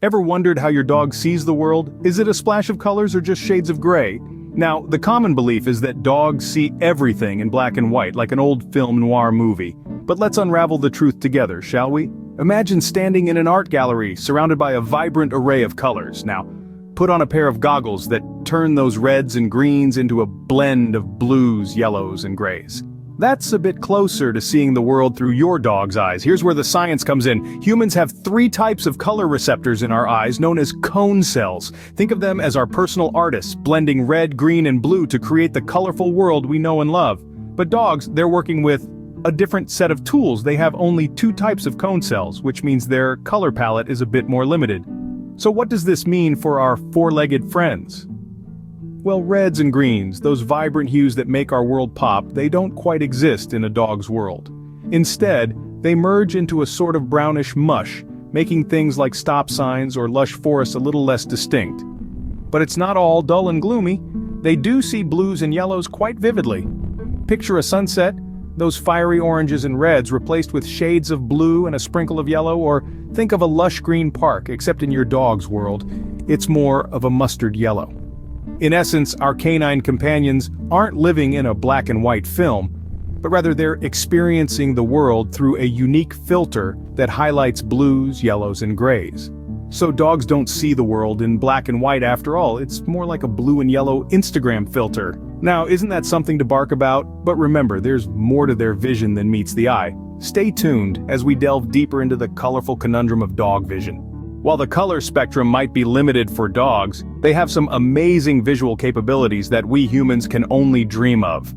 Ever wondered how your dog sees the world? Is it a splash of colors or just shades of gray? Now, the common belief is that dogs see everything in black and white, like an old film noir movie. But let's unravel the truth together, shall we? Imagine standing in an art gallery surrounded by a vibrant array of colors. Now, put on a pair of goggles that turn those reds and greens into a blend of blues, yellows, and grays. That's a bit closer to seeing the world through your dog's eyes. Here's where the science comes in. Humans have 3 types of color receptors in our eyes, known as cone cells. Think of them as our personal artists, blending red, green, and blue to create the colorful world we know and love. But dogs, they're working with a different set of tools. They have only 2 types of cone cells, which means their color palette is a bit more limited. So what does this mean for our 4-legged friends? Well, reds and greens, those vibrant hues that make our world pop, they don't quite exist in a dog's world. Instead, they merge into a sort of brownish mush, making things like stop signs or lush forests a little less distinct. But it's not all dull and gloomy. They do see blues and yellows quite vividly. Picture a sunset, those fiery oranges and reds replaced with shades of blue and a sprinkle of yellow, or think of a lush green park, except in your dog's world, it's more of a mustard yellow. In essence, our canine companions aren't living in a black and white film, but rather they're experiencing the world through a unique filter that highlights blues, yellows, and grays. So dogs don't see the world in black and white after all, it's more like a blue and yellow Instagram filter. Now, isn't that something to bark about? But remember, there's more to their vision than meets the eye. Stay tuned as we delve deeper into the colorful conundrum of dog vision. While the color spectrum might be limited for dogs, they have some amazing visual capabilities that we humans can only dream of.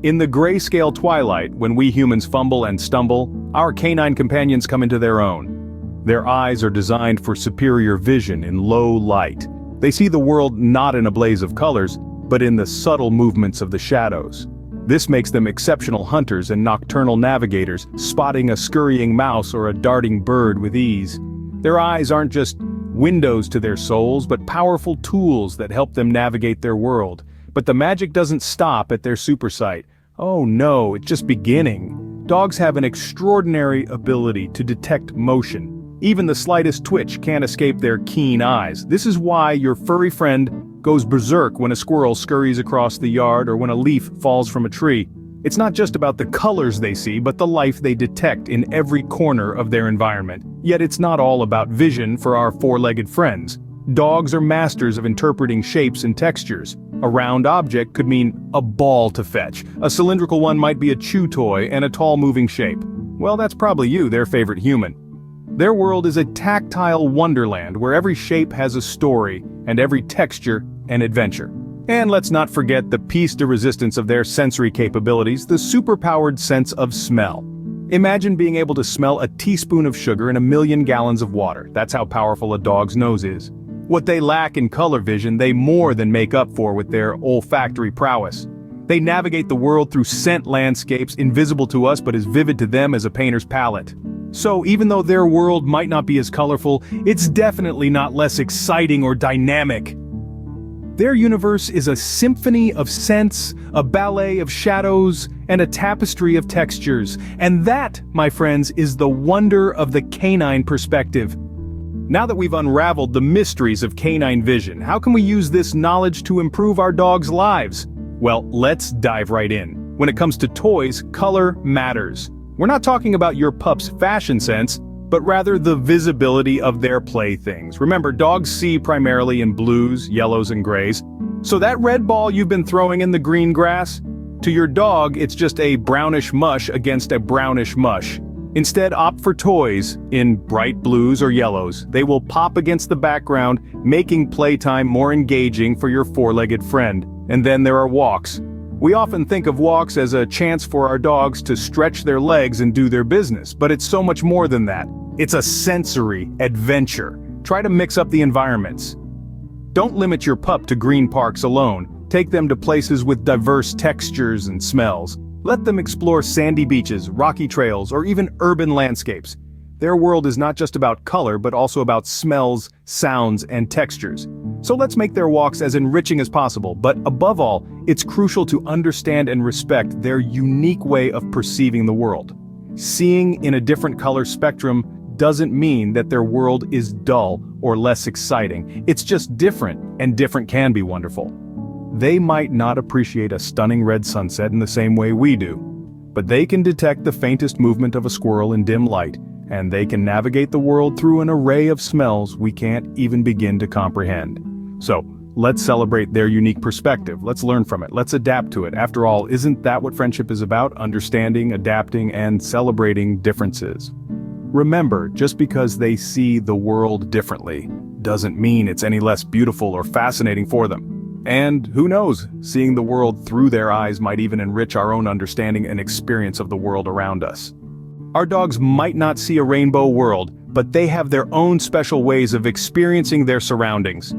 In the grayscale twilight, when we humans fumble and stumble, our canine companions come into their own. Their eyes are designed for superior vision in low light. They see the world not in a blaze of colors, but in the subtle movements of the shadows. This makes them exceptional hunters and nocturnal navigators, spotting a scurrying mouse or a darting bird with ease. Their eyes aren't just windows to their souls, but powerful tools that help them navigate their world. But the magic doesn't stop at their supersight. Oh no, it's just beginning. Dogs have an extraordinary ability to detect motion. Even the slightest twitch can't escape their keen eyes. This is why your furry friend goes berserk when a squirrel scurries across the yard or when a leaf falls from a tree. It's not just about the colors they see, but the life they detect in every corner of their environment. Yet it's not all about vision for our 4-legged friends. Dogs are masters of interpreting shapes and textures. A round object could mean a ball to fetch. A cylindrical one might be a chew toy and a tall moving shape. Well, that's probably you, their favorite human. Their world is a tactile wonderland where every shape has a story and every texture an adventure. And let's not forget the piece de resistance of their sensory capabilities, the superpowered sense of smell. Imagine being able to smell a teaspoon of sugar in 1,000,000 gallons of water. That's how powerful a dog's nose is. What they lack in color vision, they more than make up for with their olfactory prowess. They navigate the world through scent landscapes invisible to us but as vivid to them as a painter's palette. So even though their world might not be as colorful, it's definitely not less exciting or dynamic. Their universe is a symphony of scents, a ballet of shadows, and a tapestry of textures. And that, my friends, is the wonder of the canine perspective. Now that we've unraveled the mysteries of canine vision, how can we use this knowledge to improve our dogs' lives? Well, let's dive right in. When it comes to toys, color matters. We're not talking about your pup's fashion sense, but rather the visibility of their playthings. Remember, dogs see primarily in blues, yellows, and grays. So that red ball you've been throwing in the green grass? To your dog, it's just a brownish mush against a brownish mush. Instead, opt for toys in bright blues or yellows. They will pop against the background, making playtime more engaging for your 4-legged friend. And then there are walks. We often think of walks as a chance for our dogs to stretch their legs and do their business, but it's so much more than that. It's a sensory adventure. Try to mix up the environments. Don't limit your pup to green parks alone. Take them to places with diverse textures and smells. Let them explore sandy beaches, rocky trails, or even urban landscapes. Their world is not just about color, but also about smells, sounds, and textures. So let's make their walks as enriching as possible, but above all, it's crucial to understand and respect their unique way of perceiving the world. Seeing in a different color spectrum doesn't mean that their world is dull or less exciting. It's just different, and different can be wonderful. They might not appreciate a stunning red sunset in the same way we do, but they can detect the faintest movement of a squirrel in dim light, and they can navigate the world through an array of smells we can't even begin to comprehend. So, let's celebrate their unique perspective. Let's learn from it. Let's adapt to it. After all, isn't that what friendship is about? Understanding, adapting, and celebrating differences. Remember, just because they see the world differently doesn't mean it's any less beautiful or fascinating for them. And who knows, seeing the world through their eyes might even enrich our own understanding and experience of the world around us. Our dogs might not see a rainbow world, but they have their own special ways of experiencing their surroundings.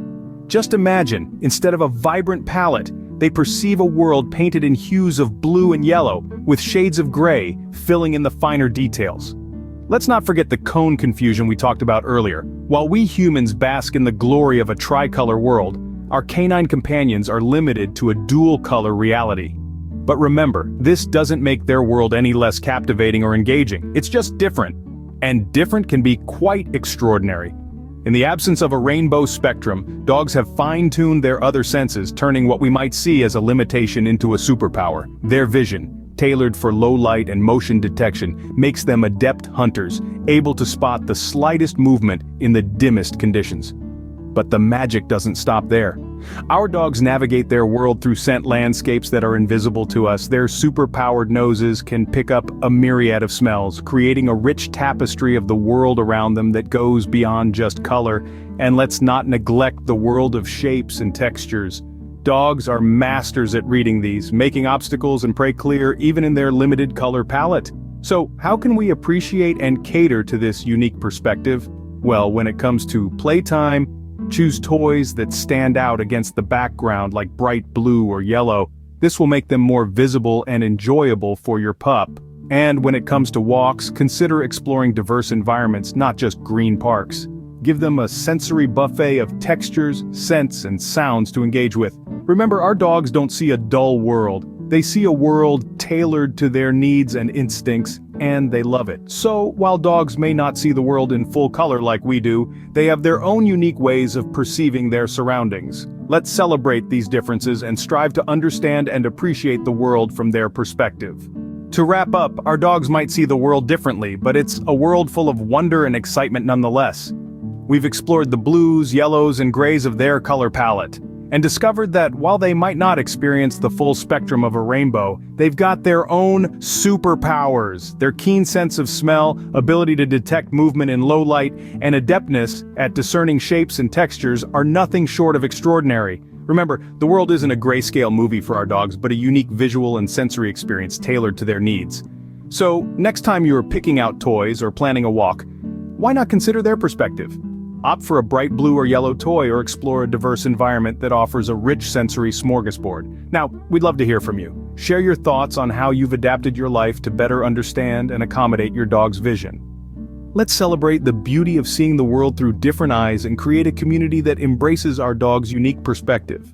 Just imagine, instead of a vibrant palette, they perceive a world painted in hues of blue and yellow, with shades of gray filling in the finer details. Let's not forget the cone confusion we talked about earlier. While we humans bask in the glory of a tricolor world, our canine companions are limited to a dual-color reality. But remember, this doesn't make their world any less captivating or engaging. It's just different. And different can be quite extraordinary. In the absence of a rainbow spectrum, dogs have fine-tuned their other senses, turning what we might see as a limitation into a superpower. Their vision, tailored for low light and motion detection, makes them adept hunters, able to spot the slightest movement in the dimmest conditions. But the magic doesn't stop there. Our dogs navigate their world through scent landscapes that are invisible to us. Their super-powered noses can pick up a myriad of smells, creating a rich tapestry of the world around them that goes beyond just color. And let's not neglect the world of shapes and textures. Dogs are masters at reading these, making obstacles and prey clear even in their limited color palette. So, how can we appreciate and cater to this unique perspective? Well, when it comes to playtime, choose toys that stand out against the background like bright blue or yellow. This will make them more visible and enjoyable for your pup. And when it comes to walks, consider exploring diverse environments, not just green parks. Give them a sensory buffet of textures, scents, and sounds to engage with. Remember, our dogs don't see a dull world. They see a world tailored to their needs and instincts, and they love it. So, while dogs may not see the world in full color like we do, they have their own unique ways of perceiving their surroundings. Let's celebrate these differences and strive to understand and appreciate the world from their perspective. To wrap up, our dogs might see the world differently, but it's a world full of wonder and excitement nonetheless. We've explored the blues, yellows, and grays of their color palette, and discovered that while they might not experience the full spectrum of a rainbow, they've got their own superpowers. Their keen sense of smell, ability to detect movement in low light, and adeptness at discerning shapes and textures are nothing short of extraordinary. Remember, the world isn't a grayscale movie for our dogs, but a unique visual and sensory experience tailored to their needs. So, next time you're picking out toys or planning a walk, why not consider their perspective? Opt for a bright blue or yellow toy or explore a diverse environment that offers a rich sensory smorgasbord. Now, we'd love to hear from you. Share your thoughts on how you've adapted your life to better understand and accommodate your dog's vision. Let's celebrate the beauty of seeing the world through different eyes and create a community that embraces our dog's unique perspective.